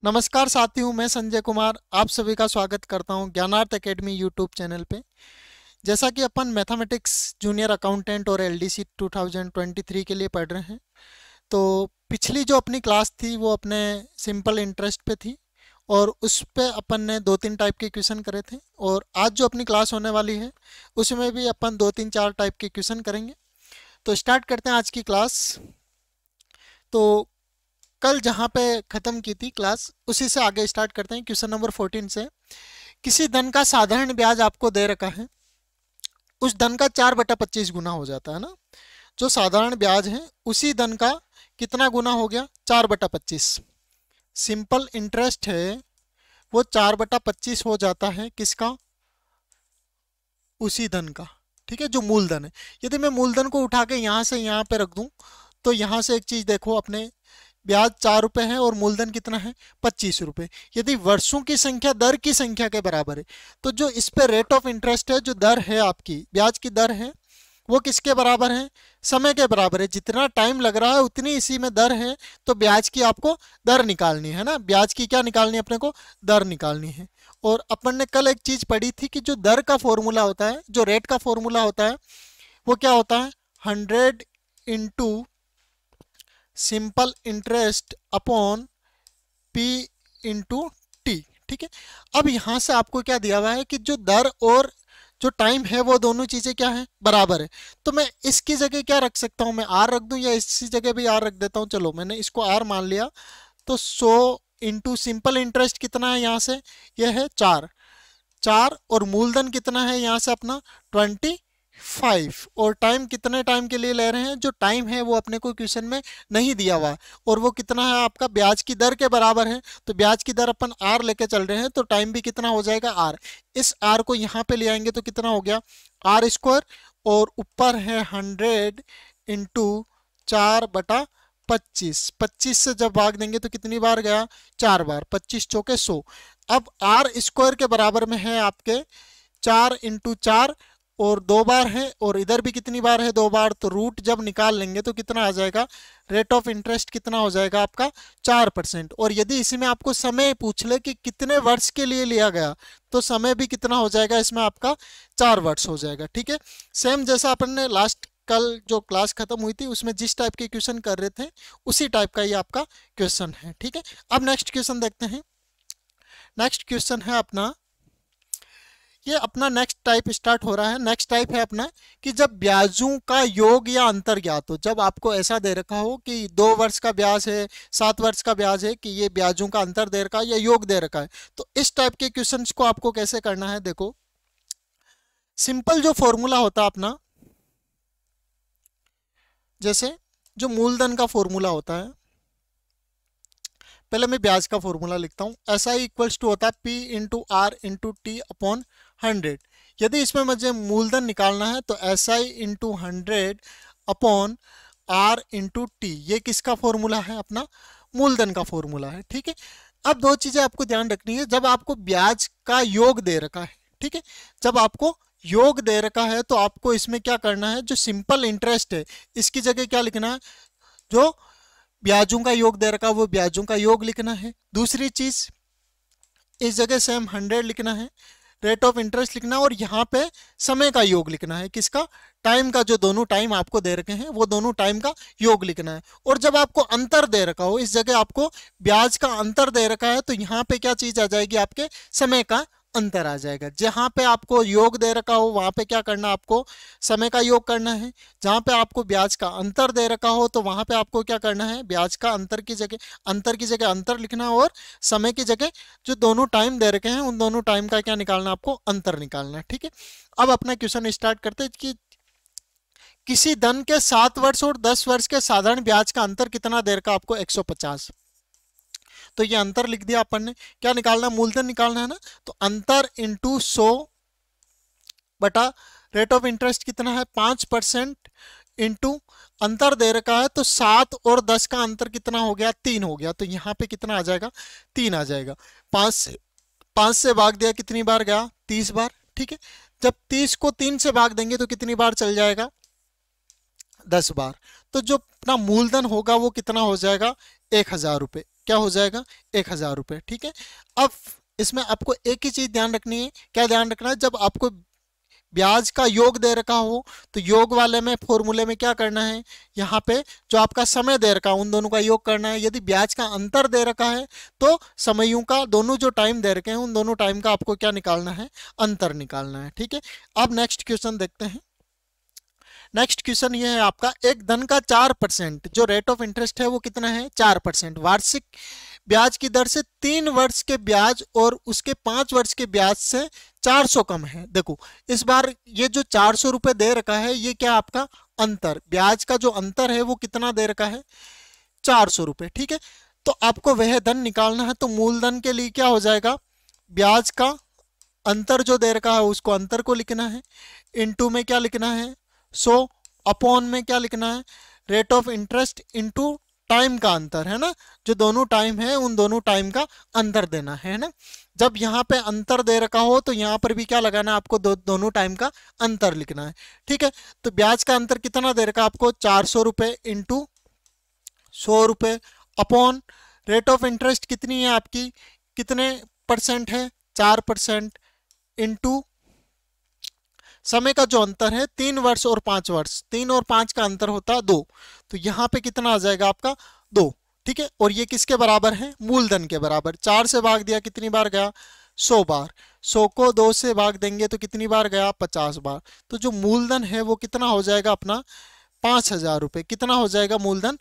नमस्कार साथियों, मैं संजय कुमार आप सभी का स्वागत करता हूं ज्ञानार्थ एकेडमी यूट्यूब चैनल पे। जैसा कि अपन मैथमेटिक्स जूनियर अकाउंटेंट और एलडीसी 2023 के लिए पढ़ रहे हैं, तो पिछली जो अपनी क्लास थी वो अपने सिंपल इंटरेस्ट पे थी और उस पे अपन ने दो तीन टाइप के क्वेश्चन करे थे। और आज जो अपनी क्लास होने वाली है उसमें भी अपन दो तीन चार टाइप के क्वेश्चन करेंगे। तो स्टार्ट करते हैं आज की क्लास। तो कल जहाँ पे ख़त्म की थी क्लास उसी से आगे स्टार्ट करते हैं क्वेश्चन नंबर 14 से। किसी धन का साधारण ब्याज आपको दे रखा है, उस धन का 4/25 गुना हो जाता है ना। जो साधारण ब्याज है उसी धन का कितना गुना हो गया? 4/25। सिंपल इंटरेस्ट है वो 4/25 हो जाता है किसका? उसी धन का। ठीक है, जो मूलधन है। यदि मैं मूलधन को उठा के यहाँ से यहाँ पे रख दूं तो यहाँ से एक चीज देखो, अपने ब्याज 4 रुपए है और मूलधन कितना है? 25 रुपए। यदि वर्षों की संख्या दर की संख्या के बराबर है तो जो इस पे रेट ऑफ इंटरेस्ट है, जो दर है आपकी ब्याज की दर है, वो किसके बराबर है? समय के बराबर है। जितना टाइम लग रहा है उतनी इसी में दर है, तो ब्याज की आपको दर निकालनी है ना। ब्याज की क्या निकालनी है अपने को? दर निकालनी है। और अपन ने कल एक चीज पढ़ी थी कि जो दर का फॉर्मूला होता है, जो रेट का फॉर्मूला होता है, वो क्या होता है? 100 into simple interest upon P into T. ठीक है। अब यहां से आपको क्या दिया हुआ है कि जो दर और जो टाइम है वो दोनों चीजें क्या है? बराबर है। तो मैं इसकी जगह क्या रख सकता हूं? मैं आर रख दूं या इसी जगह भी आर रख देता हूं? चलो मैंने इसको आर मान लिया। तो 100 इंटू सिंपल इंटरेस्ट कितना है यहाँ से? यह है 4 और मूलधन कितना है यहाँ से अपना? 25। और टाइम कितने टाइम के लिए ले रहे हैं? जो टाइम है वो अपने को क्वेश्चन में नहीं दिया हुआ, और वो कितना है आपका? ब्याज की दर के बराबर है। तो ब्याज की दर अपन आर लेके चल रहे हैं, तो टाइम भी कितना हो जाएगा? आर। इस आर को यहाँ पे ले आएंगे तो कितना हो गया? R square. और ऊपर है 100 इंटू 4/25। 25 से जब भाग देंगे तो कितनी बार गया? 4 बार। 25 चौके 100। अब आर स्क्वायर के बराबर में है आपके 4 इंटू 4 और 2 बार है, और इधर भी कितनी बार है? 2 बार। तो रूट जब निकाल लेंगे तो कितना आ जाएगा? रेट ऑफ इंटरेस्ट कितना हो जाएगा आपका? 4%। और यदि इसी में आपको समय पूछ ले कि कितने वर्ष के लिए लिया गया, तो समय भी कितना हो जाएगा इसमें आपका? 4 वर्ष हो जाएगा। ठीक है। सेम जैसा अपन ने लास्ट कल जो क्लास खत्म हुई थी उसमें जिस टाइप के क्वेश्चन कर रहे थे उसी टाइप का ये आपका क्वेश्चन है। ठीक है। अब नेक्स्ट क्वेश्चन देखते हैं। नेक्स्ट क्वेश्चन है अपना, ये अपना नेक्स्ट टाइप स्टार्ट हो रहा है। नेक्स्ट टाइप है अपना कि जब ब्याजों का योग या अंतर ज्ञात हो। जब आपको ऐसा दे रखा हो कि 2 वर्ष का ब्याज है, 7 वर्ष का ब्याज है, कि ये ब्याजों का अंतर दे रखा है या योग दे रखा है, तो इस टाइप के क्वेश्चंस को आपको कैसे करना है? देखो, सिंपल जो फॉर्मूला होता है अपना, जैसे जो मूलधन का फॉर्मूला होता है, पहले मैं ब्याज का फॉर्मूला लिखता हूं। एस आई इक्वल्स टू होता है P into R into T upon 100। यदि इसमें मुझे मूलधन निकालना है तो S I into 100 upon R into T. ये किसका फॉर्मूला है? अपना मूलधन का फॉर्मूला है। ठीक है। अब दो चीजें आपको ध्यान रखनी है। जब आपको ब्याज का योग दे रखा है, ठीक है, जब आपको योग दे रखा है तो आपको इसमें क्या करना है? जो सिंपल इंटरेस्ट है इसकी जगह क्या लिखना है? जो ब्याजों का योग दे रखा है वो ब्याजों का योग लिखना है। दूसरी चीज, इस जगह सेम 100 लिखना है, रेट ऑफ इंटरेस्ट लिखना है, और यहाँ पे समय का योग लिखना है। किसका? टाइम का। जो दोनों टाइम आपको दे रखे हैं वो दोनों टाइम का योग लिखना है। और जब आपको अंतर दे रखा हो, इस जगह आपको ब्याज का अंतर दे रखा है, तो यहाँ पे क्या चीज आ जाएगी? आपके समय का अंतर आ जाएगा। जहां पे आपको योग दे रखा हो वहां पे क्या करना? आपको समय का योग करना है। जहां पे आपको ब्याज का अंतर दे रखा हो तो वहां पे आपको क्या करना है? ब्याज का अंतर की जगह अंतर लिखना, और समय की जगह जो दोनों टाइम दे रखे हैं उन दोनों टाइम का क्या निकालना? आपको अंतर निकालना है। ठीक है। अब अपना क्वेश्चन स्टार्ट करते हैं कि किसी धन के 7 वर्ष और 10 वर्ष के साधारण ब्याज का अंतर कितना दे रखा? आपको 150। तो ये अंतर लिख दिया अपन ने। क्या निकालना? मूलधन निकालना है ना। तो अंतर इंटू 100 बटा रेट ऑफ इंटरेस्ट कितना है? 5% इंटू अंतर दे रखा है तो 7 और 10 का अंतर कितना हो गया? 3 हो गया। तो यहाँ पे कितना आ जाएगा? 3 आ जाएगा। 5 से भाग दिया, कितनी बार गया? 30 बार। ठीक है। जब 30 को 3 से भाग देंगे तो कितनी बार चल जाएगा? 10 बार। तो जो अपना मूलधन होगा वो कितना हो जाएगा? 1000 रुपये। क्या हो जाएगा 1000 रुपये। ठीक है, अब इसमें आपको एक ही चीज ध्यान रखनी है, क्या ध्यान रखना है, जब आपको ब्याज का योग दे रखा हो तो योग वाले में फॉर्मूले में क्या करना है, यहाँ पे जो आपका समय दे रखा है उन दोनों का योग करना है। यदि ब्याज का अंतर दे रखा है तो समयों का, दोनों जो टाइम दे रखे हैं उन दोनों टाइम का आपको क्या निकालना है, अंतर निकालना है। ठीक है, अब नेक्स्ट क्वेश्चन देखते हैं। नेक्स्ट क्वेश्चन ये है आपका, एक धन का 4% जो रेट ऑफ इंटरेस्ट है वो कितना है 4%, वार्षिक ब्याज की दर से 3 वर्ष के ब्याज और उसके 5 वर्ष के ब्याज से 400 कम है। देखो इस बार ये जो 400 रुपए दे रखा है ये क्या आपका अंतर, ब्याज का जो अंतर है वो कितना दे रखा है 400 रुपए। ठीक है, तो आपको वह धन निकालना है, तो मूलधन के लिए क्या हो जाएगा, ब्याज का अंतर जो दे रखा है उसको अंतर को लिखना है, इनटू में क्या लिखना है 100, अपॉन में क्या लिखना है rate of interest into time का अंतर, है ना, जो दोनों टाइम है उन दोनों टाइम का अंतर देना है ना। जब यहाँ पे अंतर दे रखा हो तो यहाँ पर भी क्या लगाना है आपको, दोनों टाइम का अंतर लिखना है। ठीक है, तो ब्याज का अंतर कितना दे रखा है आपको 400 रुपये इंटू 100 रुपये, अपॉन रेट ऑफ इंटरेस्ट कितनी है आपकी, कितने परसेंट है 4%, इंटू समय का जो अंतर है 3 वर्ष और 5 वर्ष, 3 और 5 का अंतर होता है 2, तो यहाँ पे कितना आ जाएगा आपका 2। ठीक है, और ये किसके बराबर है, मूलधन के बराबर। 4 से भाग दिया कितनी बार गया 100 बार, 100 को 2 से भाग देंगे तो कितनी बार गया 50 बार, तो जो मूलधन है वो कितना हो जाएगा अपना 5000 रुपये, कितना हो जाएगा मूलधन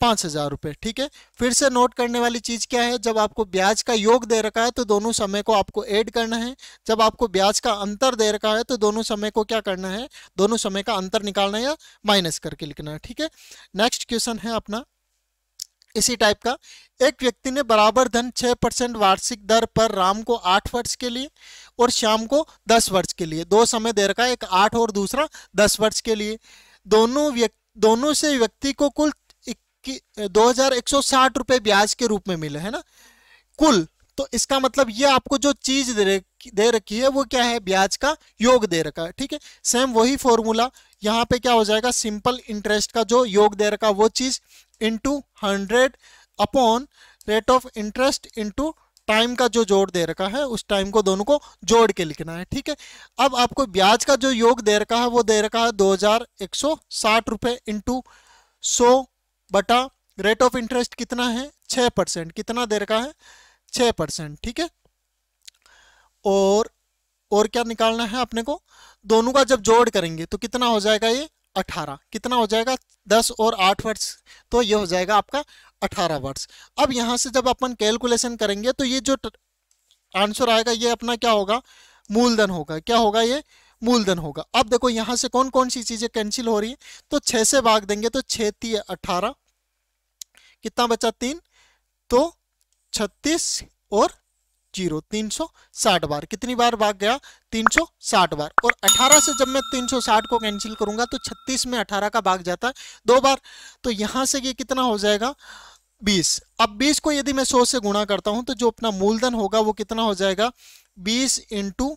5000 रुपये। ठीक है, फिर से नोट करने वाली चीज क्या है, जब आपको ब्याज का योग दे रखा है तो दोनों समय को आपको ऐड करना है, जब आपको ब्याज का अंतर दे रखा है तो दोनों समय को क्या करना है, दोनों समय का अंतर निकालना है या माइनस करके लिखना है। ठीक है, नेक्स्ट क्वेश्चन है अपना इसी टाइप का, एक व्यक्ति ने बराबर धन 6% वार्षिक दर पर राम को 8 वर्ष के लिए और श्याम को 10 वर्ष के लिए, दो समय दे रखा है, एक 8 और दूसरा 10 वर्ष के लिए, दोनों से व्यक्ति को कुल 2160 रुपए ब्याज के रूप में मिले, है ना, कुल। तो इसका मतलब ये आपको जो चीज दे रखी है वो क्या है, ब्याज का योग दे रखा है। ठीक है, सेम वही फॉर्मूला यहाँ पे क्या हो जाएगा, सिंपल इंटरेस्ट का जो योग दे रखा वो चीज into 100 upon rate of interest into time का जो जोड़ दे रखा है उस टाइम को दोनों को जोड़ के लिखना है। ठीक है, अब आपको ब्याज का जो योग दे रखा है वो दे रखा है 2160 रुपए इंटू 100 बटा रेट ऑफ इंटरेस्ट कितना है 6%, कितना दे रखा है 6%। ठीक है, और क्या निकालना है अपने को, दोनों का जब जोड़ करेंगे तो कितना हो जाएगा ये 18, कितना हो जाएगा 10 और 8 वर्ष, तो ये हो जाएगा आपका 18 वर्ष। अब यहां से जब अपन कैलकुलेशन करेंगे तो ये जो आंसर आएगा ये अपना क्या होगा, मूलधन होगा, क्या होगा ये मूलधन होगा। अब देखो यहां से कौन कौन सी चीजें कैंसिल हो रही है, तो 6 से भाग देंगे तो 6 3 18, कितना बचा 3, तो 36 और 0 360 बार, कितनी बार भाग गया 360 बार, और 18 से जब मैं 360 को कैंसिल करूंगा तो 36 में 18 का भाग जाता है 2 बार, तो यहां से ये कितना हो जाएगा 20। अब 20 को यदि मैं 100 से गुणा करता हूं तो जो अपना मूलधन होगा वो कितना हो जाएगा 20 इंटू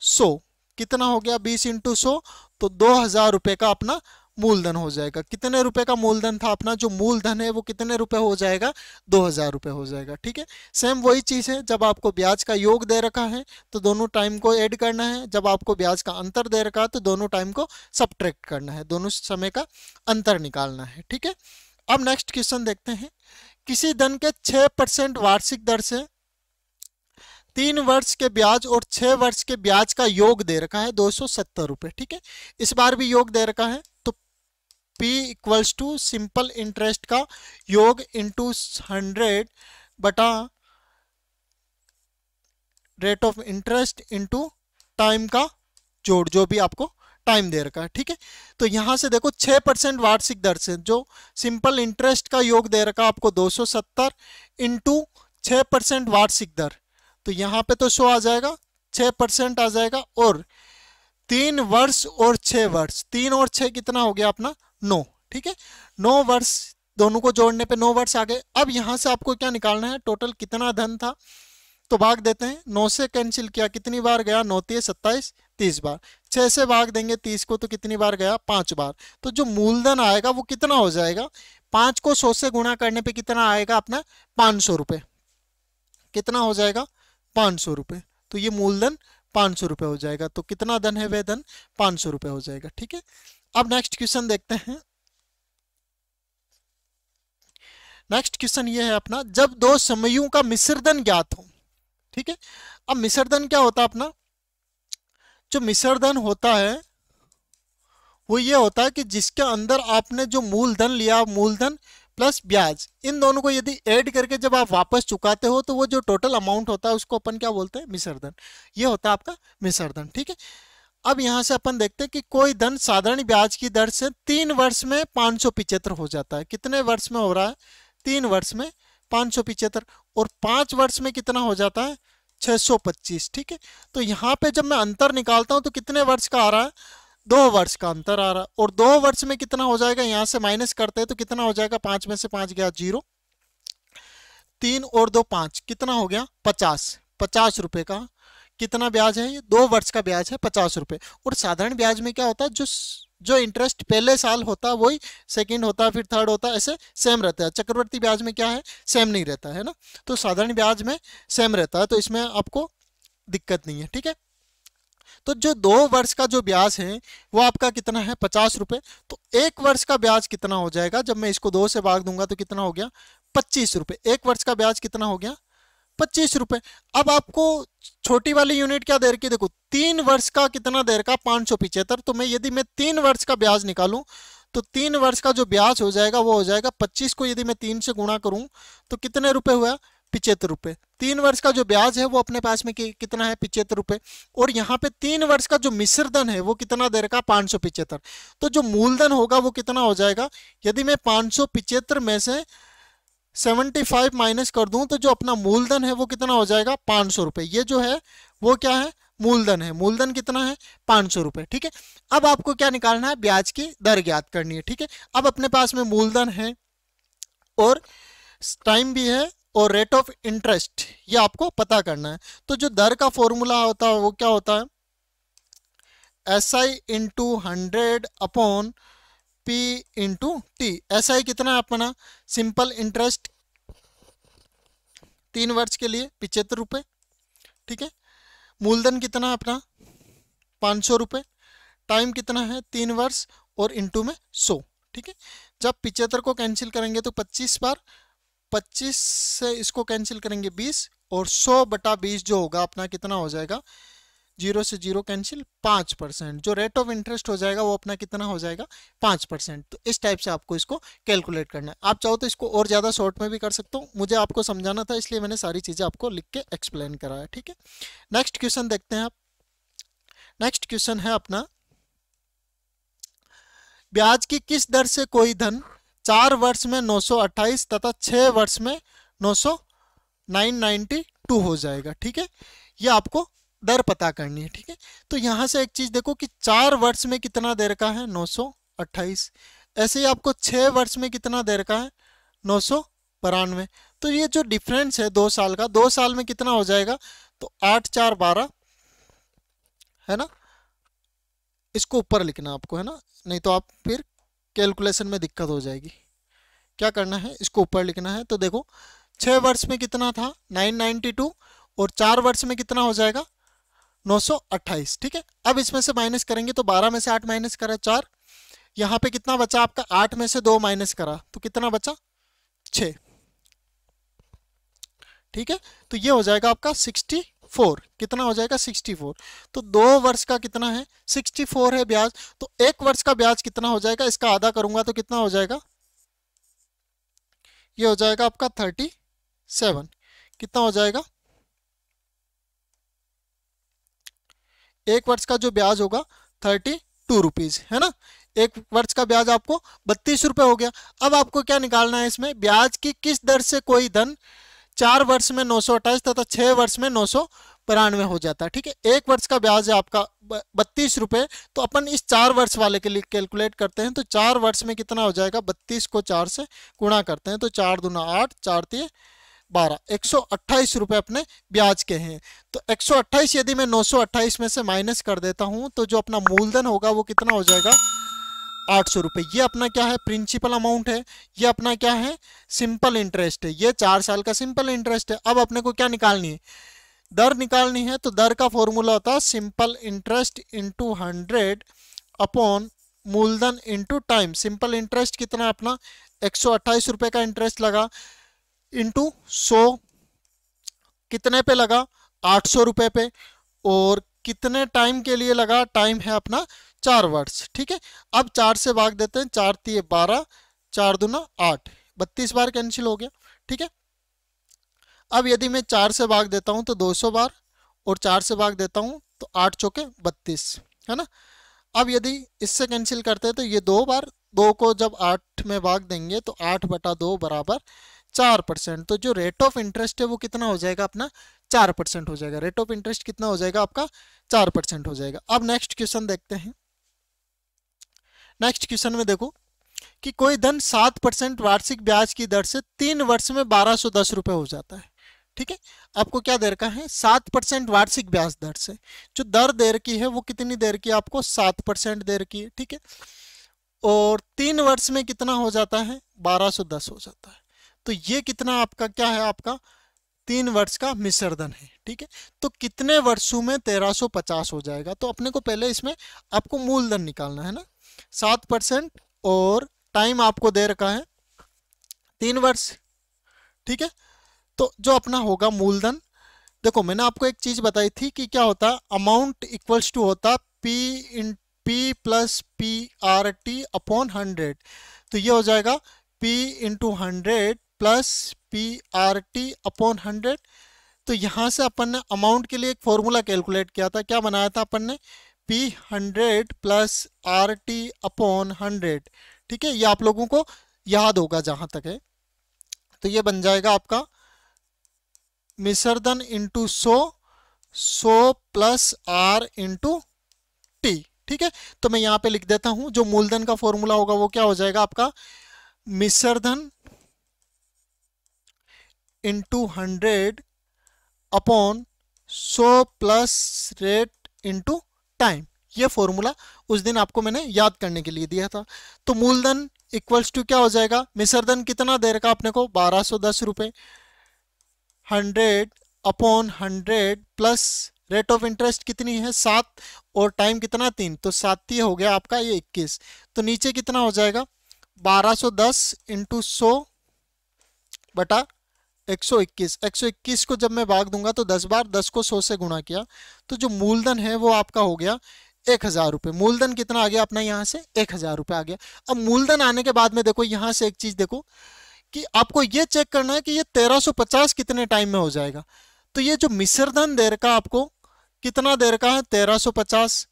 100, कितना हो गया 20 इंटू 100, तो 2000 रुपए का अपना मूलधन हो जाएगा। कितने रुपए का मूलधन था अपना, जो मूलधन है वो कितने रुपए हो जाएगा 2000 रुपए हो जाएगा। ठीक है, सेम वही चीज है, जब आपको ब्याज का योग दे रखा है तो दोनों टाइम को ऐड करना है, जब आपको ब्याज का अंतर दे रखा है तो दोनों टाइम को सबट्रैक्ट करना है, दोनों समय का अंतर निकालना है। ठीक है, अब नेक्स्ट क्वेश्चन देखते हैं, किसी धन के 6% वार्षिक दर से 3 वर्ष के ब्याज और 6 वर्ष के ब्याज का योग दे रखा है 270 रुपए। ठीक है, इस बार भी योग दे रखा है, तो P equals to simple interest का योग इंटू 100 बटा rate of interest into time का जोड़, जो भी आपको टाइम दे रखा है। ठीक है, तो यहां से देखो 6% वार्षिक दर से जो सिंपल इंटरेस्ट का योग दे रखा आपको 270 इंटू 6% वार्षिक दर, तो यहाँ पे तो 100 आ जाएगा, 6% आ जाएगा, और 3 वर्ष और 6 वर्ष, 3 और 6 कितना हो गया अपना 9। ठीक है, 9 वर्ष, दोनों को जोड़ने पे 9 वर्ष आ गए। अब यहाँ से आपको क्या निकालना है, टोटल कितना धन था, तो भाग देते हैं, 9 से कैंसिल किया कितनी बार गया 9 3 27 30 बार, 6 से भाग देंगे 30 को तो कितनी बार गया 5 बार, तो जो मूलधन आएगा वो कितना हो जाएगा 5 को 100 से गुणा करने पे कितना आएगा अपना 500 रुपये। कितना हो जाएगा 500 रुपये। तो ये मूलधन 500 रुपये हो जाएगा। तो कितना धन है वह धन 500 रुपये हो जाएगा। ठीक है, अब नेक्स्ट क्वेश्चन देखते हैं। नेक्स्ट क्वेश्चन ये है अपना, जब दो समयों का मिश्र धन ज्ञात हो। ठीक है, अब मिश्र धन क्या होता है अपना, जो मिश्र धन होता है वो ये होता है कि जिसके अंदर आपने जो मूलधन लिया, मूलधन प्लस ब्याज, इन दोनों को यदि ऐड करके जब आप वापस चुकाते हो तो वो जो टोटल अमाउंट होता है उसको अपन क्या बोलते हैं, मिश्र धन। ये होता है आपका मिश्र धन। ठीक है, अब यहां से अपन देखते हैं कि कोई धन साधारण ब्याज की दर से 3 वर्ष में 575 हो जाता है। कितने वर्ष में हो रहा है, 3 वर्ष में 575, और 5 वर्ष में कितना हो जाता है 625। ठीक है, तो यहाँ पे जब मैं अंतर निकालता हूं तो कितने वर्ष का आ रहा है, 2 वर्ष का अंतर आ रहा है। और 2 वर्ष में कितना हो जाएगा, यहां से माइनस करते हैं तो कितना हो जाएगा, 5 में से 5 गया 0, 3 और 2 5, कितना हो गया 50 रुपए का कितना ब्याज है, ये 2 वर्ष का ब्याज है 50 रुपए। और साधारण ब्याज में क्या होता है, जो इंटरेस्ट पहले साल होता है वही सेकंड होता है, फिर थर्ड होता है, ऐसे सेम रहता है। चक्रवर्ती ब्याज में क्या है, सेम नहीं रहता है ना, तो साधारण ब्याज में सेम रहता है, तो इसमें आपको दिक्कत नहीं है। ठीक है, तो जो 2 वर्ष का जो ब्याज है वो आपका कितना है 50 रुपए। तो 1 वर्ष का ब्याज कितना हो जाएगा, जब मैं इसको 2 से भाग दूंगा तो कितना हो गया 25 रुपए। 1 वर्ष का ब्याज कितना हो गया 25 रुपए। अब आपको छोटी वाली यूनिट क्या दे रखी है, देखो 3 वर्ष का कितना दे रखा 575। तो मैं यदि मैं 3 वर्ष का ब्याज निकालूं तो 3 वर्ष का जो ब्याज हो जाएगा वो हो जाएगा 25 को यदि मैं 3 से गुणा करूं तो कितने रुपए हुआ 75 रुपए। 3 वर्ष का जो ब्याज है वो अपने पास में कितना है 75 रुपए। और यहाँ पे 3 वर्ष का जो मिश्र धन है वो कितना दे रखा 575। तो जो मूलधन होगा वो कितना हो जाएगा, यदि मैं 575 में से 75 माइनस कर दूं तो जो अपना मूलधन है वो कितना हो जाएगा 500 रुपए। ये जो है वो क्या है, मूलधन है। मूलधन कितना है 500 रुपए। ठीक है, अब आपको क्या निकालना है, ब्याज की दर ज्ञात करनी है। ठीक है, अब अपने पास में मूलधन है और टाइम भी है और रेट ऑफ इंटरेस्ट ये आपको पता करना है। तो जो दर का फॉर्मूला होता है वो क्या होता है, SI into 100 upon P into T. SI कितना है अपना, सिंपल इंटरेस्ट 3 वर्ष के लिए 75 रुपये। ठीक है, मूलधन कितना है अपना 500 रुपये, टाइम कितना है 3 वर्ष और इंटू में 100। ठीक है, जब 75 को कैंसिल करेंगे तो 25 बार, 25 से इसको कैंसिल करेंगे 20, और 100/20 जो होगा अपना कितना हो जाएगा, 0 से 0 कैंसिल 5%। जो रेट ऑफ इंटरेस्ट हो जाएगा वो अपना कितना हो जाएगा 5%। तो इस टाइप से आपको इसको कैलकुलेट करना है। आप चाहो तो इसको और ज़्यादा शॉर्ट में भी कर सकते हो, मुझे आपको समझाना था इसलिए मैंने सारी चीज़ें आपको लिख के एक्सप्लेन करा है। ठीक है, नेक्स्ट क्वेश्चन देखते हैं आप। नेक्स्ट क्वेश्चन है अपना, ब्याज की किस दर से कोई धन 4 वर्ष में 928 तथा 6 वर्ष में 992 हो जाएगा। ठीक है, ये आपको दर पता करनी है। ठीक है, तो यहां से एक चीज देखो कि 4 वर्ष में कितना दे रखा है 928, ऐसे ही आपको 6 वर्ष में कितना दे रखा है 992। तो ये जो डिफरेंस है 2 साल का, 2 साल में कितना हो जाएगा, तो 8 4 12 है ना, इसको ऊपर लिखना आपको है ना, नहीं तो आप फिर कैलकुलेशन में दिक्कत हो जाएगी। क्या करना है, इसको ऊपर लिखना है। तो देखो 6 वर्ष में कितना था 992 और 4 वर्ष में कितना हो जाएगा 928। ठीक है, अब इसमें से माइनस करेंगे तो 12 में से 8 माइनस करा 4, यहाँ पे कितना बचा आपका 8 में से 2 माइनस करा तो कितना बचा 6। ठीक है, तो ये हो जाएगा आपका 64। कितना हो जाएगा 64। तो 2 वर्ष का कितना है 64 है ब्याज। तो 1 वर्ष का ब्याज कितना हो जाएगा, इसका आधा करूंगा तो कितना हो जाएगा, ये हो जाएगा आपका 37। कितना हो जाएगा, 1 वर्ष का जो ब्याज होगा 32 रुपीज है ना। 1 वर्ष का ब्याज आपको 32 रुपए हो गया। अब आपको क्या निकालना है इसमें, ब्याज की किस दर से कोई धन 4 वर्ष में 928 तथा 6 वर्ष में 992 हो जाता है। ठीक है, 1 वर्ष का ब्याज है आपका 32 रुपए। तो अपन इस 4 वर्ष वाले के लिए कैलकुलेट करते हैं। तो 4 वर्ष में कितना हो जाएगा, 32 को 4 से गुणा करते हैं तो 4 दूना 8, 4 तिये 12, 128 रुपए अपने ब्याज के हैं। तो 128 यदि मैं 928 में से माइनस कर देता हूं तो जो अपना मूलधन होगा वो कितना हो जाएगा 800 रुपये। ये अपना क्या है, प्रिंसिपल अमाउंट है। ये अपना क्या है, सिंपल इंटरेस्ट है। ये 4 साल का सिंपल इंटरेस्ट है। अब अपने को क्या निकालनी है, दर निकालनी है। तो दर का फॉर्मूला होता है सिंपल इंटरेस्ट इंटू 100 अपॉन मूलधन इंटू टाइम। सिंपल इंटरेस्ट कितना अपना 128 रुपये का इंटरेस्ट लगा, इंटू 100 कितने पे लगा, 800 रुपये पे, और कितने टाइम के लिए लगा, टाइम है अपना 4 वर्ष। ठीक है, अब 4 से भाग देते हैं, 4 तिये 12, 4 दूना 8, 32 बार कैंसिल हो गया। ठीक है, अब यदि मैं 4 से भाग देता हूं तो 200 बार, और 4 से भाग देता हूं तो 8 चौके 32, है ना। अब यदि इससे कैंसिल करते हैं तो ये 2 बार, 2 को जब 8 में भाग देंगे तो 8/2 बराबर 4%। तो जो रेट ऑफ इंटरेस्ट है वो कितना हो जाएगा अपना, 4% हो जाएगा। रेट ऑफ इंटरेस्ट कितना हो जाएगा आपका, 4% हो जाएगा। अब नेक्स्ट क्वेश्चन देखते हैं। नेक्स्ट क्वेश्चन में देखो कि कोई धन 7% वार्षिक ब्याज की दर से 3 वर्ष में 1210 रुपये हो जाता है। ठीक है, आपको क्या दे रखा है, 7% वार्षिक ब्याज दर से। जो दर दे रखी है वो कितनी दे रखी है आपको, 7% दे रखी है। ठीक है, और 3 वर्ष में कितना हो जाता है, 1210 हो जाता है। तो ये कितना आपका क्या है, आपका 3 वर्ष का मिश्र धन है। ठीक है, तो कितने वर्षों में 1350 हो जाएगा। तो अपने को पहले इसमें आपको मूलधन निकालना है ना, 7% और टाइम आपको दे रखा है 3 वर्ष। ठीक है, तो जो अपना होगा मूलधन, देखो मैंने आपको एक चीज बताई थी कि क्या होता है, अमाउंट इक्वल्स टू होता P plus P R T upon 100। तो ये हो जाएगा P into 100 plus P R T upon 100। तो यहाँ से अपन ने अमाउंट के लिए एक फॉर्मूला कैलकुलेट किया था, क्या बनाया था अपन ने, P100 plus R T upon 100। ठीक है, ये आप लोगों को याद होगा जहां तक है। तो ये बन जाएगा आपका मिश्र धन into 100 plus R into T. ठीक है, तो मैं यहाँ पे लिख देता हूं, जो मूलधन का फॉर्मूला होगा वो क्या हो जाएगा आपका, मिश्र धन into 100 upon 100 plus rate into time. ये फॉर्मूला उस दिन आपको मैंने याद करने के लिए दिया था। तो मूलधन इक्वल्स टू क्या हो जाएगा, मिश्र धन कितना दे रखा आपने को, 1210 रुपये, 100 upon 100 plus rate of interest कितनी है 7, और टाइम कितना 3, तो 7 ही हो गया आपका ये 21। तो नीचे कितना हो जाएगा, 1210 इंटू 100 बटा 121। 121 को जब मैं भाग दूंगा तो 10 बार, 10 को 100 से गुणा किया, तो जो मूलधन है वो आपका हो गया 1000 रुपये। मूलधन कितना आ गया अपना यहाँ से, 1000 रुपये आ गया। अब मूलधन आने के बाद में देखो यहाँ से एक चीज देखो कि आपको ये चेक करना है कि ये 1350 कितने टाइम में हो जाएगा। तो ये जो मिश्र धन दे रखा आपको कितना दे रखा है, 1350,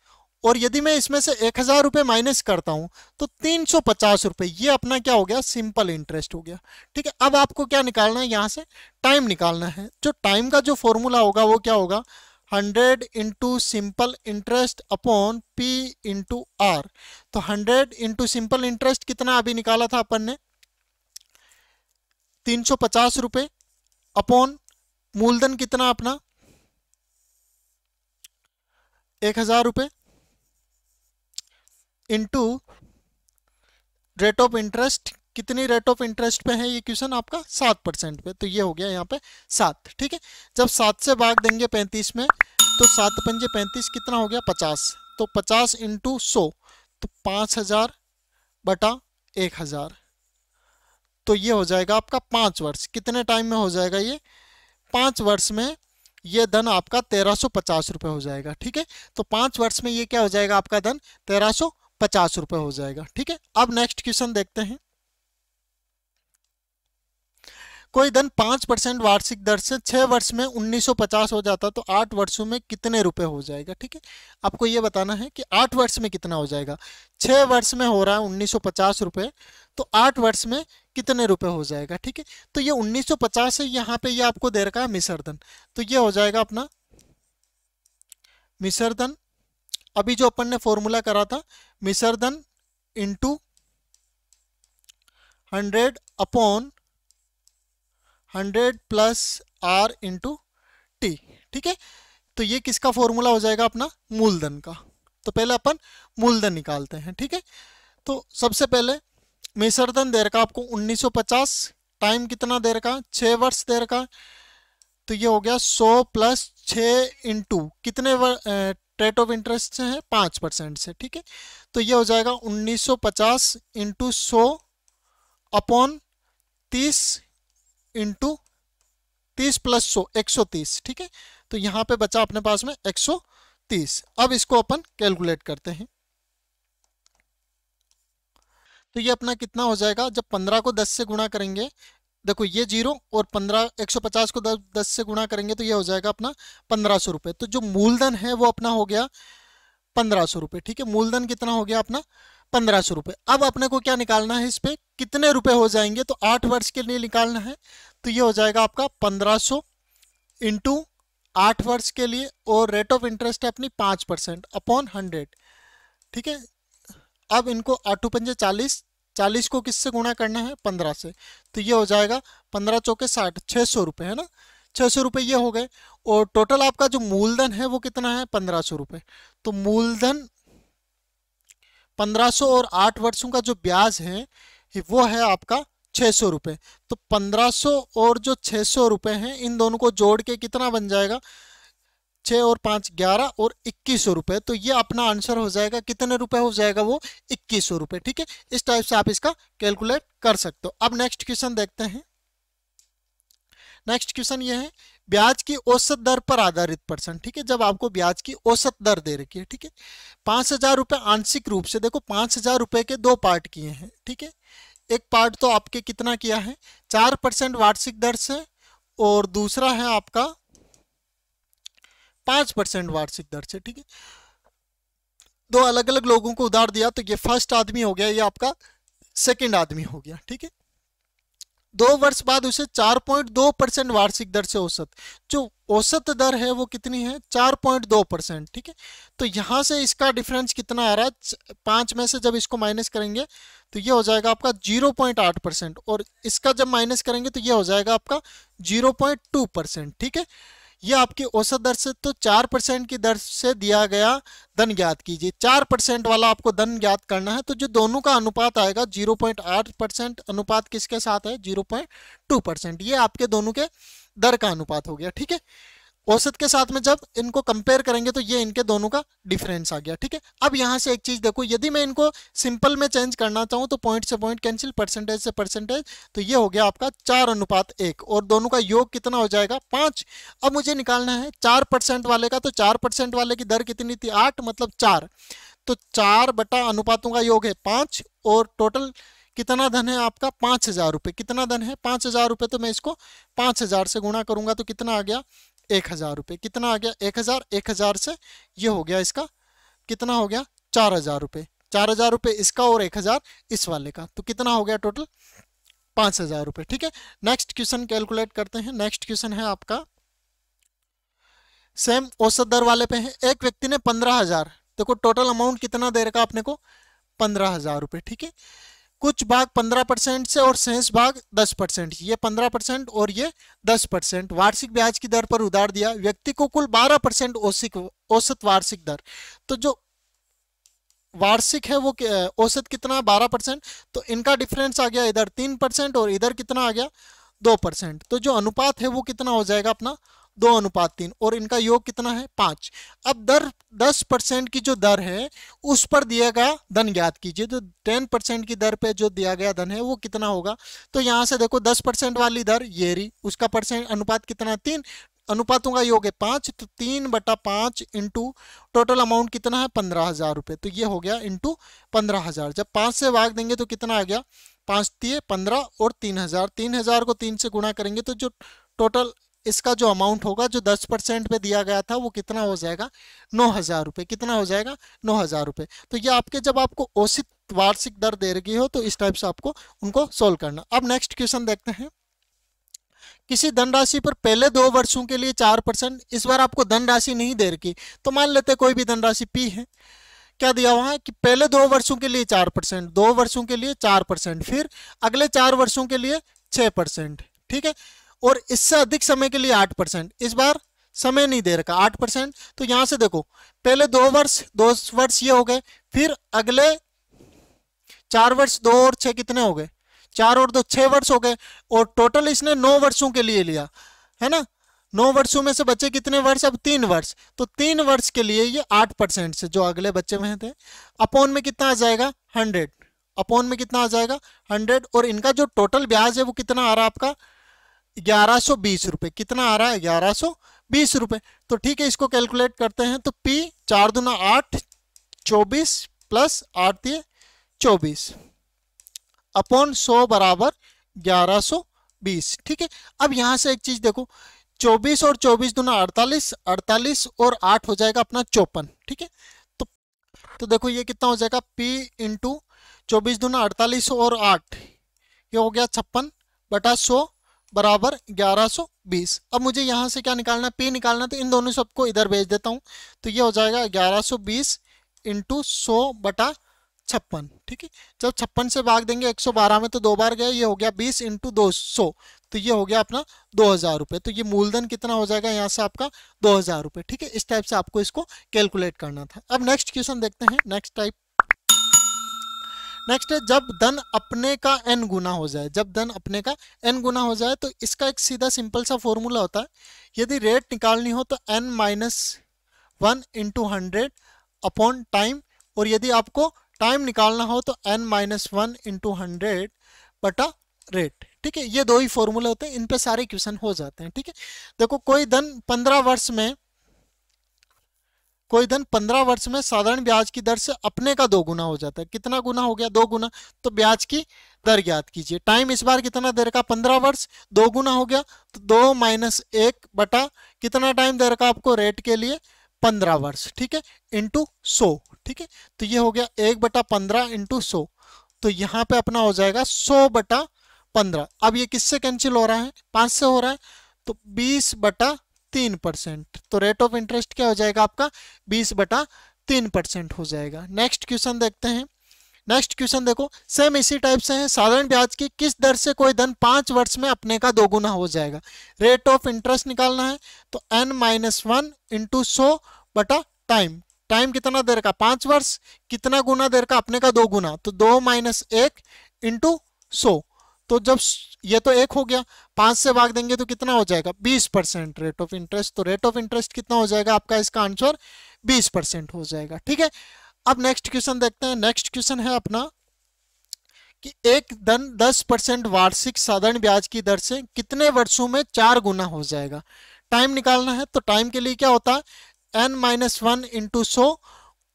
और यदि मैं इसमें से 1000 रुपये माइनस करता हूं तो 350 रुपये, ये अपना क्या हो गया, सिंपल इंटरेस्ट हो गया। ठीक है, अब आपको क्या निकालना है, यहाँ से टाइम निकालना है। जो टाइम का जो फॉर्मूला होगा वो क्या होगा, 100 into simple interest upon P into R. तो 100 इंटू सिंपल इंटरेस्ट कितना अभी निकाला था अपन ने, 350 रुपये, अपॉन मूलधन कितना अपना 1000 रुपये, इंटू रेट ऑफ इंटरेस्ट, कितनी रेट ऑफ इंटरेस्ट पे है ये क्वेश्चन आपका, 7% पे। तो ये हो गया यहाँ पे 7। ठीक है, जब 7 से भाग देंगे 35 में तो 7 पंजे 35, कितना हो गया 50। तो 50 इंटू 100 तो 5000 बटा 1000। तो ये हो जाएगा आपका 5 वर्ष। कितने टाइम में हो जाएगा ये, 5 वर्ष में ये धन आपका 1350 रुपये हो जाएगा। ठीक है, तो 5 वर्ष में ये क्या हो जाएगा आपका धन, 1350 रुपये हो जाएगा। ठीक है, अब नेक्स्ट क्वेश्चन देखते हैं। कोई धन 5% वार्षिक दर से 6 वर्ष में 1950 हो जाता तो 8 वर्षों में कितने रुपए हो जाएगा। ठीक है, आपको ये बताना है कि 8 वर्ष में कितना हो जाएगा। 6 वर्ष में हो रहा है 1950 रुपये, तो 8 वर्ष में कितने रुपए हो जाएगा। ठीक है, तो ये 1950 है, यहाँ पे ये आपको दे रखा है मिश्र धन, तो ये हो जाएगा अपना मिश्र धन। अभी जो अपन ने फॉर्मूला करा था, मिश्र धन into 100 upon 100 plus R into T. ठीक है, तो ये किसका फॉर्मूला हो जाएगा अपना, मूलधन का। तो पहले अपन मूलधन निकालते हैं। ठीक है, तो सबसे पहले मिश्रधन दे रखा आपको 1950, टाइम कितना दे रखा 6 वर्ष दे रखा, तो ये हो गया 100 प्लस 6 इंटू कितने रेट ऑफ इंटरेस्ट से है 5% से, ठीक है। तो ये हो जाएगा 1950 इंटू 100 अपॉन 30 इंटू 30 प्लस 100 130, ठीक है। तो यहाँ पे बचा अपने पास में 130। अब इसको अपन कैलकुलेट करते हैं। तो ये अपना कितना हो जाएगा, जब 15 को 10 से गुणा करेंगे, देखो ये 0 और 15 150 को 10 से गुणा करेंगे तो ये हो जाएगा अपना 1500 रुपये। तो जो मूलधन है वो अपना हो गया 1500 रुपये, ठीक है। मूलधन कितना हो गया अपना 1500 रुपये। अब अपने को क्या निकालना है, इस पे कितने रुपए हो जाएंगे, तो 8 वर्ष के लिए निकालना है। तो ये हो जाएगा आपका 1500 इंटू 8 वर्ष के लिए, और रेट ऑफ इंटरेस्ट है अपनी 5% अपॉन 100, ठीक है। अब इनको 8 पंजे 40, 40 को किससे गुणा करना है 15 से, तो ये हो जाएगा 15 चौके 60, 600 रुपये है ना, 600 रुपये ये हो गए। और टोटल आपका जो मूलधन है वो कितना है 1500 रुपये। तो मूलधन 1500 और 8 वर्षों का जो ब्याज है वो है आपका 600 रुपये। तो 1500 और जो 600 रुपये हैं इन दोनों को जोड़ के कितना बन जाएगा, 6 और 5 11 और 2100 रुपये। तो ये अपना आंसर हो जाएगा, कितने रुपए हो जाएगा वो 2100 रुपये, ठीक है। इस टाइप से आप इसका कैलकुलेट कर सकते हो। अब नेक्स्ट क्वेश्चन देखते हैं। नेक्स्ट क्वेश्चन ये है ब्याज की औसत दर पर आधारित परसेंट, ठीक है। जब आपको ब्याज की औसत दर दे रखी है, ठीक है, 5000 रुपये आंशिक रूप से, देखो 5000 रुपये के 2 पार्ट किए हैं, ठीक है। एक पार्ट तो आपके कितना किया है 4% वार्षिक दर से, और दूसरा है आपका 5% वार्षिक दर से, ठीक है। दो अलग अलग लोगों को उधार दिया, तो ये फर्स्ट आदमी हो गया, ये आपका सेकंड आदमी हो गया, ठीक है। 2 वर्ष बाद उसे 4.2% वार्षिक दर से औसत, जो औसत दर है वो कितनी है 4.2%, ठीक है। तो यहां से इसका डिफरेंस कितना आ रहा है, 5 में से जब इसको माइनस करेंगे तो ये हो जाएगा आपका 0.8%, और इसका जब माइनस करेंगे तो ये हो जाएगा आपका 0.2%, ठीक है। ये आपकी औसत दर से, तो 4% की दर से दिया गया धन ज्ञात कीजिए। 4% वाला आपको धन ज्ञात करना है, तो जो दोनों का अनुपात आएगा 0.8% अनुपात किसके साथ है 0.2%, ये आपके दोनों के दर का अनुपात हो गया, ठीक है। औसत के साथ में जब इनको कंपेयर करेंगे तो ये इनके दोनों का डिफरेंस आ गया, ठीक है। अब यहाँ से एक चीज देखो, यदि मैं इनको सिंपल में चेंज करना चाहूँ तो पॉइंट से पॉइंट कैंसिल, परसेंटेज से परसेंटेज, तो ये हो गया आपका 4:1, और दोनों का योग कितना हो जाएगा 5। अब मुझे निकालना है 4% वाले का, तो 4% वाले की दर कितनी थी 8, मतलब 4, तो 4 बटा अनुपातों का योग है 5, और टोटल कितना धन है आपका 5000 रुपये। कितना धन है 5000 रुपये, तो मैं इसको 5000 से गुणा करूंगा तो कितना आ गया 1000 रुपये। कितना आ गया 1000, 1000 से ये हो गया इसका कितना हो गया 4000 रुपये। 4000 रुपये इसका और 1000 इस वाले का, तो कितना हो गया टोटल 5000 रुपये, ठीक है। नेक्स्ट क्वेश्चन कैलकुलेट करते हैं। नेक्स्ट क्वेश्चन है आपका सेम औसत दर वाले पे है। एक व्यक्ति ने 15000, देखो टोटल अमाउंट कितना दे रखा आपने को 15000 रुपये, ठीक है। कुछ भाग 15% से और शेष भाग 10%, ये 15% और ये 10%। वार्षिक ब्याज की दर पर उधार दिया, व्यक्ति को कुल 12% औसत वार्षिक दर। तो जो वार्षिक है वो औसत कितना 12%, तो इनका डिफरेंस आ गया इधर 3% और इधर कितना आ गया 2%। तो जो अनुपात है वो कितना हो जाएगा अपना 2:3, और इनका योग कितना है 5। अब दर 10% की जो दर है उस पर दिया गया धन ज्ञात कीजिए। तो 10% की दर पे जो दिया गया धन है वो कितना होगा, तो यहाँ से देखो 10% वाली दर ये रही, उसका परसेंट अनुपात कितना 3, अनुपातों का योग है 5, तो 3/5 इंटू टोटल अमाउंट कितना है 15000 रुपये, तो ये हो गया इंटू 15000। जब 5 से भाग देंगे तो कितना आ गया 5 × 15 और 3000, 3000 को 3 से गुणा करेंगे तो जो टोटल इसका जो अमाउंट होगा जो 10% पे दिया गया था वो कितना हो जाएगा 9000 रुपये। कितना हो जाएगा 9000 रुपये। तो ये आपके जब आपको औसत वार्षिक दर दे रही हो तो इस टाइप से आपको उनको सोल्व करना। अब नेक्स्ट क्वेश्चन देखते हैं। किसी धनराशि पर पहले 2 वर्षों के लिए 4%, इस बार आपको धनराशि नहीं दे रखी, तो मान लेते कोई भी धनराशि पी है, क्या दिया हुआ है कि पहले 2 वर्षों के लिए 4%, 2 वर्षों के लिए 4%, फिर अगले 4 वर्षों के लिए 6%, ठीक है, और इससे अधिक समय के लिए 8%। इस बार समय नहीं दे रखा 8%, तो यहां से देखो पहले 2 वर्ष ये हो गए, फिर अगले 4 वर्ष, 2 और 6 कितने हो गए, 4 और 2 6 वर्ष हो गए, और टोटल इसने 9 वर्षों के लिए लिया है ना। 9 वर्षों में से बचे कितने वर्ष, अब 3 वर्ष, तो 3 वर्ष के लिए ये 8% से जो अगले बच्चे में थे, अपॉन में कितना आ जाएगा 100, अपॉन में कितना आ जाएगा 100, और इनका जो टोटल ब्याज है वो कितना आ रहा है आपका 1120 रुपए, कितना आ रहा है 1120 रुपए। तो ठीक है, इसको कैलकुलेट करते हैं, तो P 4 दूना 8, 24 प्लस 8 ये 24 अपॉन 100 बराबर 1120। ठीक है, अब यहां से एक चीज देखो, 24 और 24 दूना 48, 48 और 8 हो जाएगा अपना 54। ठीक है, तो देखो ये कितना हो जाएगा, P इंटू 24 दूना 48 और 8, ये हो गया 56 बटा 100 बराबर 1120। अब मुझे यहाँ से क्या निकालना है, P निकालना, तो इन दोनों सबको इधर भेज देता हूँ, तो ये हो जाएगा 1120 इंटू 100 बटा 56। ठीक है, जब 56 से भाग देंगे 112 में तो 2 बार गया, ये हो गया 20 इंटू 200, तो ये हो गया अपना 2000 रुपये। तो ये मूलधन कितना हो जाएगा यहाँ से आपका 2000 रुपये। ठीक है, इस टाइप से आपको इसको कैलकुलेट करना था। अब नेक्स्ट क्वेश्चन देखते हैं, नेक्स्ट टाइप। नेक्स्ट है, जब धन अपने का n गुना हो जाए, जब धन अपने का n गुना हो जाए, तो इसका एक सीधा सिंपल सा फॉर्मूला होता है, यदि रेट निकालनी हो तो n minus 1 into 100 upon time, और यदि आपको टाइम निकालना हो तो n माइनस 1 इंटू 100 बटा रेट। ठीक है, ये दो ही फॉर्मूले होते हैं, इन पे सारे क्वेश्चन हो जाते हैं। ठीक है, देखो कोई धन 15 वर्ष में, कोई धन 15 वर्ष में साधारण ब्याज की दर से अपने का 2 गुना हो जाता है, कितना गुना हो गया 2 गुना, तो ब्याज की दर ज्ञात कीजिए। टाइम इस बार कितना दे रखा 15 वर्ष, 2 गुना हो गया, तो 2 माइनस 1 बटा कितना टाइम दे रखा आपको रेट के लिए 15 वर्ष। ठीक है, इंटू 100। ठीक है, तो ये हो गया 1 बटा 15 इंटू 100, तो यहाँ पे अपना हो जाएगा 100 बटा 15। अब ये किससे कैंसिल हो रहा है, 5 से हो रहा है, तो 20 बटा 3%, तो रेट ऑफ इंटरेस्ट क्या हो जाएगा आपका 20 बटा 3% हो जाएगा। नेक्स्ट क्वेश्चन देखते हैं। नेक्स्ट क्वेश्चन देखो, सेम इसी टाइप से है, साधारण ब्याज की किस दर से कोई धन 5 वर्ष में अपने का 2 गुना हो जाएगा। रेट ऑफ इंटरेस्ट निकालना है, तो n माइनस 1 इंटू 100 बटा टाइम, टाइम कितना देर का 5 वर्ष, कितना गुना देर का अपने का 2 गुना, तो 2 माइनस 1 इंटू 100, तो जब ये तो 1 हो गया, 5 से भाग देंगे तो कितना हो जाएगा 20% रेट ऑफ इंटरेस्ट, तो रेट ऑफ इंटरेस्ट कितना हो जाएगा आपका, इसका आंसर 20% हो जाएगा। ठीक है, अब नेक्स्ट क्वेश्चन देखते हैं। नेक्स्ट क्वेश्चन है अपना कि एक धन 10% वार्षिक साधारण ब्याज की दर से कितने वर्षों में 4 गुना हो जाएगा। टाइम निकालना है, तो टाइम के लिए क्या होता है n minus 1 into 100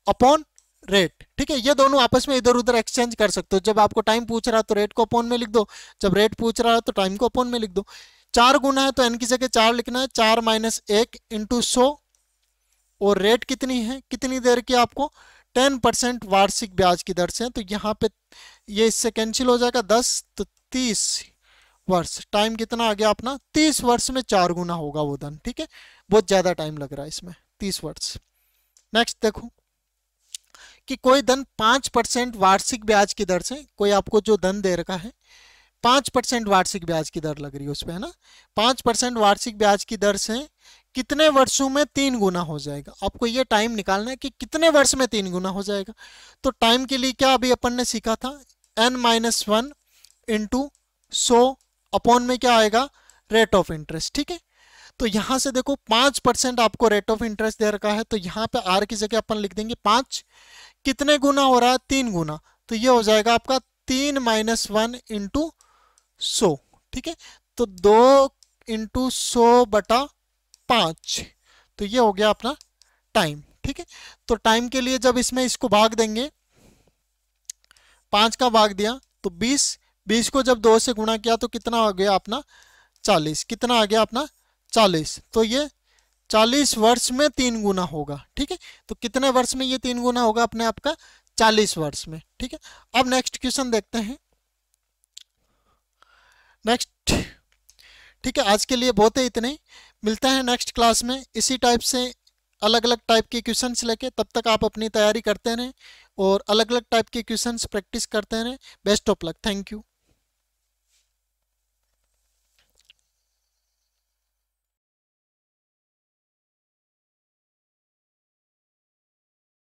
upon rate. ठीक है, ये दोनों आपस में इधर उधर एक्सचेंज कर सकते हो, जब आपको टाइम पूछ रहा है तो रेट को अपॉन में लिख दो, जब रेट पूछ रहा है तो टाइम को अपॉन में लिख दो। 4 गुना है तो n की जगह 4 लिखना है, 4 माइनस 1 इंटू 100, और रेट कितनी है, कितनी देर की आपको 10% वार्षिक ब्याज की दर से, तो यहाँ पे ये इससे कैंसिल हो जाएगा 10, तो 30 वर्ष। टाइम कितना आ गया अपना 30 वर्ष में 4 गुना होगा वो धन। ठीक है, बहुत ज्यादा टाइम लग रहा है इसमें, 30 वर्ष। नेक्स्ट देखो कि कोई धन 5% वार्षिक ब्याज की दर से, कोई आपको जो धन दे रखा है 5% वार्षिक ब्याज की दर लग रही है उस पर, है ना, 5% वार्षिक ब्याज की दर से कितने वर्षों में 3 गुना हो जाएगा। आपको ये टाइम निकालना है कि कितने वर्ष में 3 गुना हो जाएगा। तो टाइम के लिए क्या अभी अपन ने सीखा था, n माइनस 1 इंटू 100 अपॉन में क्या आएगा रेट ऑफ इंटरेस्ट। ठीक है, तो यहां से देखो 5% आपको रेट ऑफ इंटरेस्ट दे रखा है, तो यहाँ पे r की जगह अपन लिख देंगे 5, कितने गुना हो रहा है 3 गुना, तो ये हो जाएगा आपका 3 माइनस 1 इंटू 100। ठीक है, तो 2 इंटू 100 बटा 5, तो ये हो गया अपना टाइम। ठीक है, तो टाइम के लिए जब इसमें इसको भाग देंगे, 5 का भाग दिया तो 20, 20 को जब 2 से गुणा किया तो कितना आ गया अपना 40, कितना आ गया अपना 40, तो ये 40 वर्ष में 3 गुना होगा। ठीक है, तो कितने वर्ष में ये 3 गुना होगा अपने आपका 40 वर्ष में। ठीक है, अब नेक्स्ट क्वेश्चन देखते हैं। नेक्स्ट, ठीक है, आज के लिए बहुत है इतने ही, मिलते हैं नेक्स्ट क्लास में इसी टाइप से अलग अलग टाइप के क्वेश्चंस लेके। तब तक आप अपनी तैयारी करते रहें और अलग अलग टाइप के क्वेश्चंस प्रैक्टिस करते रहें। Best of luck, thank you.